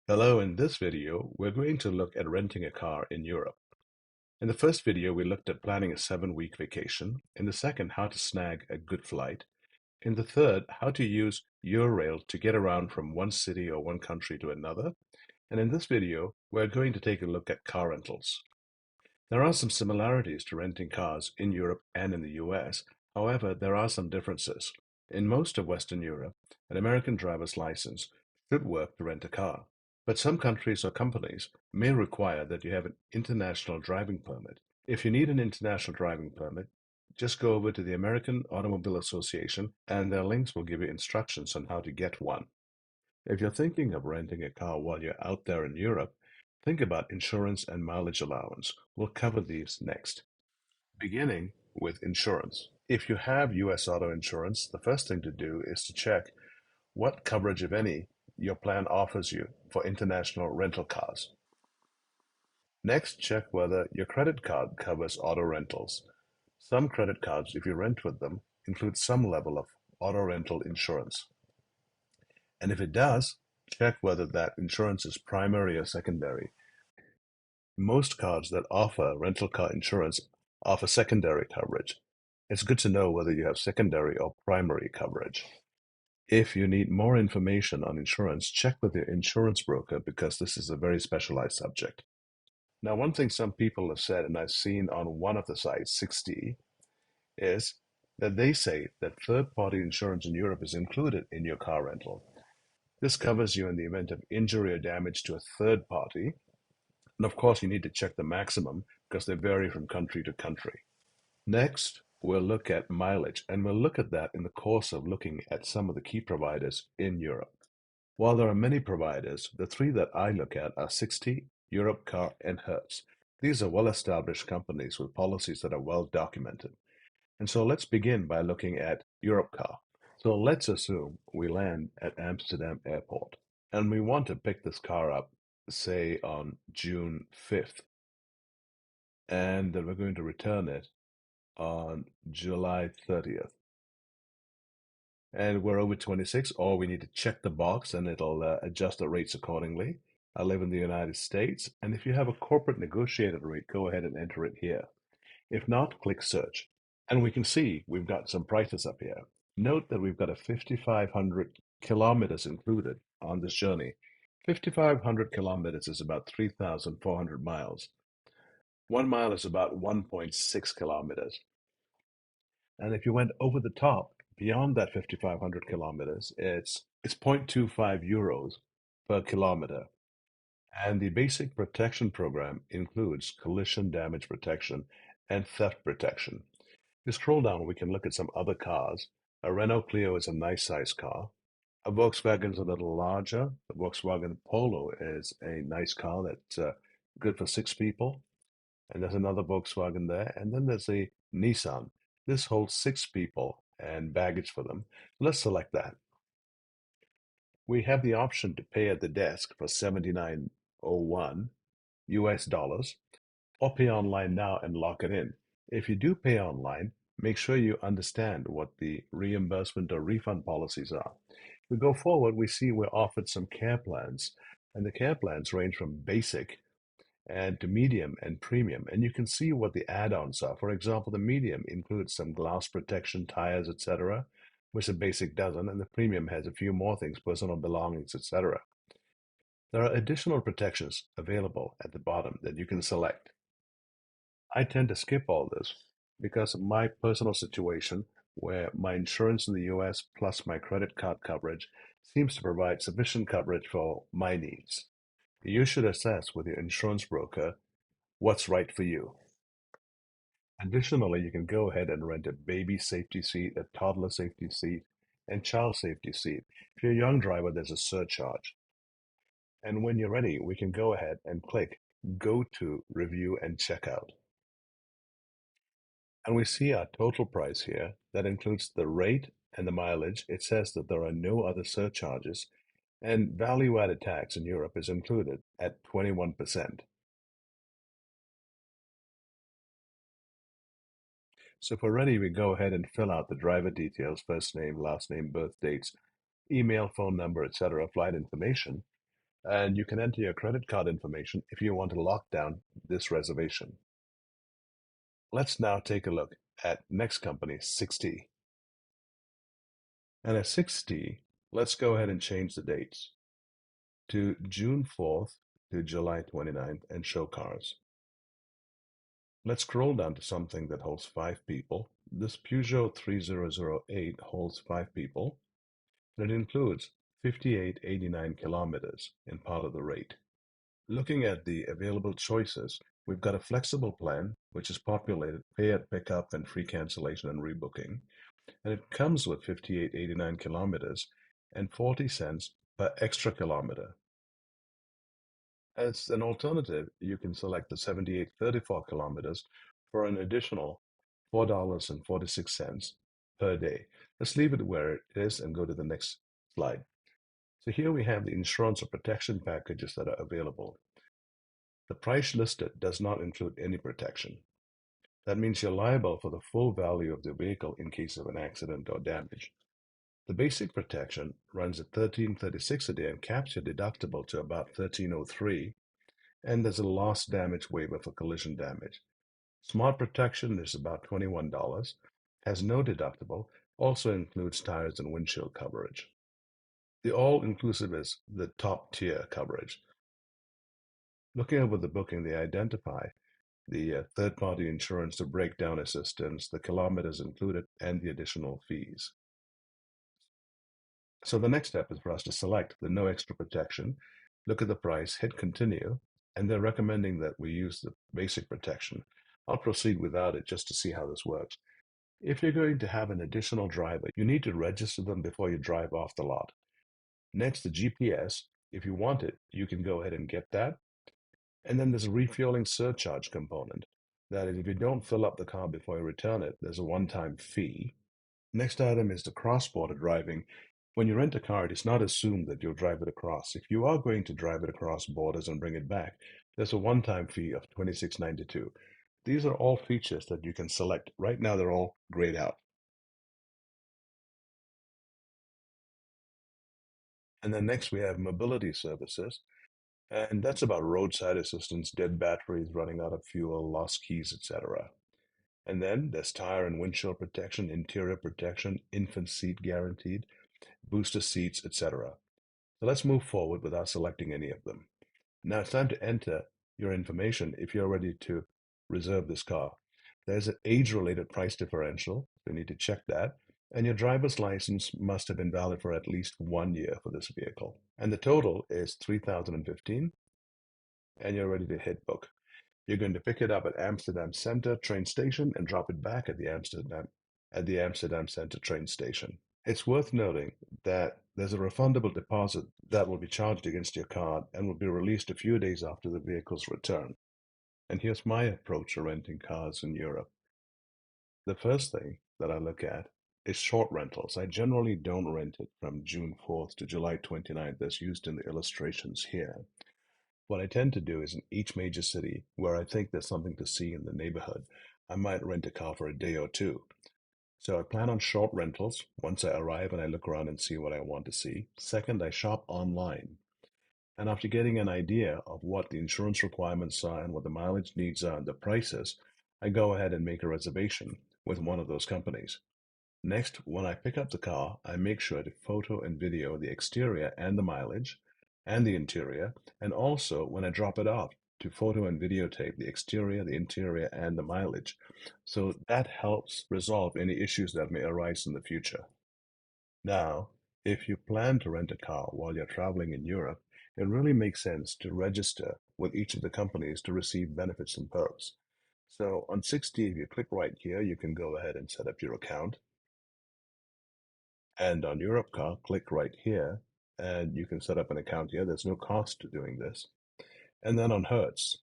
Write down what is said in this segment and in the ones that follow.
Hello, in this video, we're going to look at renting a car in Europe. In the first video, we looked at planning a 7-week vacation. In the second, how to snag a good flight. In the third, how to use Eurail to get around from one city or one country to another. And in this video, we're going to take a look at car rentals. There are some similarities to renting cars in Europe and in the US. However, there are some differences. In most of Western Europe, an American driver's license should work to rent a car. But some countries or companies may require that you have an international driving permit. If you need an international driving permit, just go over to the American Automobile Association and their links will give you instructions on how to get one. If you're thinking of renting a car while you're out there in Europe, think about insurance and mileage allowance. We'll cover these next. Beginning with insurance. If you have US auto insurance, the first thing to do is to check what coverage, if any, your plan offers you for international rental cars. Next, check whether your credit card covers auto rentals. Some credit cards, if you rent with them, include some level of auto rental insurance. And if it does, check whether that insurance is primary or secondary. Most cards that offer rental car insurance offer secondary coverage. It's good to know whether you have secondary or primary coverage. If you need more information on insurance, check with your insurance broker because this is a very specialized subject. Now, one thing some people have said, and I've seen on one of the sites, SIXT, is that they say that third-party insurance in Europe is included in your car rental. This covers you in the event of injury or damage to a third party. And of course, you need to check the maximum because they vary from country to country. Next, we'll look at mileage, and we'll look at that in the course of looking at some of the key providers in Europe. While there are many providers, the three that I look at are SIXT, Europcat, and Hertz. These are well-established companies with policies that are well documented. And so let's begin by looking at Europcar. So let's assume we land at Amsterdam Airport and we want to pick this car up, say on June 5th, and then we're going to return it on July 30th. And we're over 26, or we need to check the box and it'll adjust the rates accordingly. I live in the United States, and if you have a corporate negotiated rate, go ahead and enter it here. If not, click search. And we can see we've got some prices up here. Note that we've got a 5,500 kilometers included on this journey. 5,500 kilometers is about 3,400 miles. 1 mile is about 1.6 kilometers. And if you went over the top, beyond that 5,500 kilometers, it's 0.25 euros per kilometer. And the basic protection program includes collision damage protection and theft protection. If you scroll down, we can look at some other cars. A Renault Clio is a nice size car. A Volkswagen is a little larger. The Volkswagen Polo is a nice car that's good for 6 people. And there's another Volkswagen there. And then there's a Nissan. This holds 6 people and baggage for them. Let's select that. We have the option to pay at the desk for $79.01 US dollars or pay online now and lock it in. If you do pay online, make sure you understand what the reimbursement or refund policies are. If we go forward, we see we're offered some care plans, and the care plans range from basic and to medium and premium. And you can see what the add-ons are. For example, the medium includes some glass protection, tires, etc., which the basic doesn't, and the premium has a few more things, personal belongings, etc. There are additional protections available at the bottom that you can select. I tend to skip all this because of my personal situation where my insurance in the US plus my credit card coverage seems to provide sufficient coverage for my needs. You should assess with your insurance broker what's right for you. Additionally, you can go ahead and rent a baby safety seat, a toddler safety seat, and child safety seat. If you're a young driver, there's a surcharge. And when you're ready, we can go ahead and click Go to Review and Checkout. And we see our total price here. That includes the rate and the mileage. It says that there are no other surcharges, and value-added tax in Europe is included at 21%. So if we're ready, we go ahead and fill out the driver details, first name, last name, birth dates, email, phone number, etc., flight information. and you can enter your credit card information if you want to lock down this reservation. Let's now take a look at next company, SIXT. And at SIXT, let's go ahead and change the dates to June 4th to July 29th and show cars. Let's scroll down to something that holds 5 people. This Peugeot 3008 holds 5 people, and it includes 5889 kilometers in part of the rate. Looking at the available choices, we've got a flexible plan, which is populated pay at pickup and free cancellation and rebooking, and it comes with 5889 kilometers and 40 cents per extra kilometer. As an alternative, you can select the 7834 kilometers for an additional $4.46 per day. Let's leave it where it is and go to the next slide. So here we have the insurance or protection packages that are available. The price listed does not include any protection. That means you're liable for the full value of the vehicle in case of an accident or damage. The basic protection runs at $13.36 a day and caps your deductible to about $13.03, and there's a loss damage waiver for collision damage. Smart protection is about $21, has no deductible, also includes tires and windshield coverage. The all-inclusive is the top tier coverage. Looking over the booking, they identify the third-party insurance, the breakdown assistance, the kilometers included, and the additional fees. So the next step is for us to select the no extra protection, look at the price, hit continue, and they're recommending that we use the basic protection. I'll proceed without it just to see how this works. If you're going to have an additional driver, you need to register them before you drive off the lot. Next, the GPS. If you want it, you can go ahead and get that. And then there's a refueling surcharge component. That is, if you don't fill up the car before you return it, there's a one-time fee. Next item is the cross-border driving. When you rent a car, it is not assumed that you'll drive it across. If you are going to drive it across borders and bring it back, there's a one-time fee of $26.92. These are all features that you can select. Right now, they're all grayed out. And then next, we have mobility services. And that's about roadside assistance, dead batteries, running out of fuel, lost keys, etc. And then there's tire and windshield protection, interior protection, infant seat guaranteed, booster seats, etc. So let's move forward without selecting any of them. Now it's time to enter your information if you're ready to reserve this car. There's an age-related price differential. You need to check that. And your driver's license must have been valid for at least 1 year for this vehicle. And the total is 3,015, and you're ready to hit book. You're going to pick it up at Amsterdam Center train station and drop it back at the Amsterdam Center train station. It's worth noting that there's a refundable deposit that will be charged against your card and will be released a few days after the vehicle's return. And here's my approach to renting cars in Europe. The first thing that I look at is short rentals. I generally don't rent it from June 4th to July 29th as used in the illustrations here. What I tend to do is in each major city where I think there's something to see in the neighborhood, I might rent a car for a day or two. So I plan on short rentals once I arrive and I look around and see what I want to see. Second, I shop online. And after getting an idea of what the insurance requirements are and what the mileage needs are and the prices, I go ahead and make a reservation with one of those companies. Next, when I pick up the car, I make sure to photo and video the exterior and the mileage and the interior, and also when I drop it off to photo and videotape the exterior, the interior, and the mileage. So that helps resolve any issues that may arise in the future. Now, if you plan to rent a car while you're traveling in Europe, it really makes sense to register with each of the companies to receive benefits and perks. So on 60, if you click right here, you can go ahead and set up your account. And on Europcat, click right here, and you can set up an account here. There's no cost to doing this. And then on Hertz,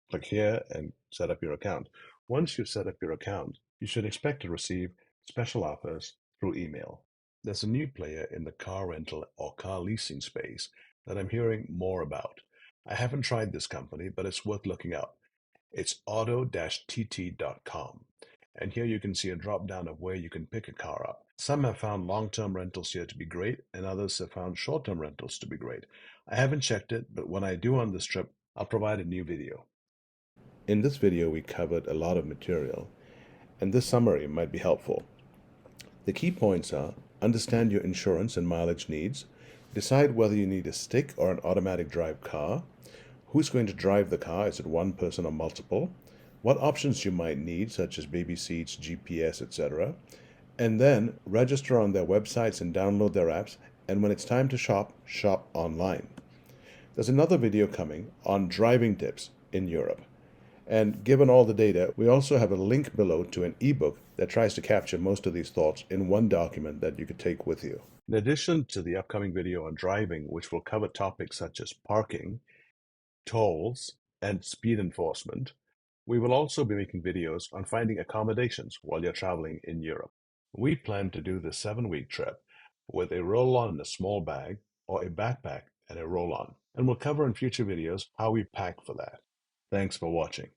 click here and set up your account. Once you've set up your account, you should expect to receive special offers through email. There's a new player in the car rental or car leasing space that I'm hearing more about. I haven't tried this company, but it's worth looking up. It's auto-tt.com. And here you can see a drop down of where you can pick a car up. Some have found long-term rentals here to be great, and others have found short-term rentals to be great. I haven't checked it, but when I do on this trip, I'll provide a new video. In this video, we covered a lot of material, and this summary might be helpful. The key points are: understand your insurance and mileage needs, decide whether you need a stick or an automatic drive car, who's going to drive the car, is it one person or multiple, what options you might need, such as baby seats, GPS, etc., and then register on their websites and download their apps, and when it's time to shop, shop online. There's another video coming on driving tips in Europe. And given all the data, we also have a link below to an ebook that tries to capture most of these thoughts in one document that you could take with you. In addition to the upcoming video on driving, which will cover topics such as parking, tolls, and speed enforcement, we will also be making videos on finding accommodations while you're traveling in Europe. We plan to do this 7-week trip with a roll-on and a small bag, or a backpack and a roll-on, and we'll cover in future videos how we pack for that. Thanks for watching.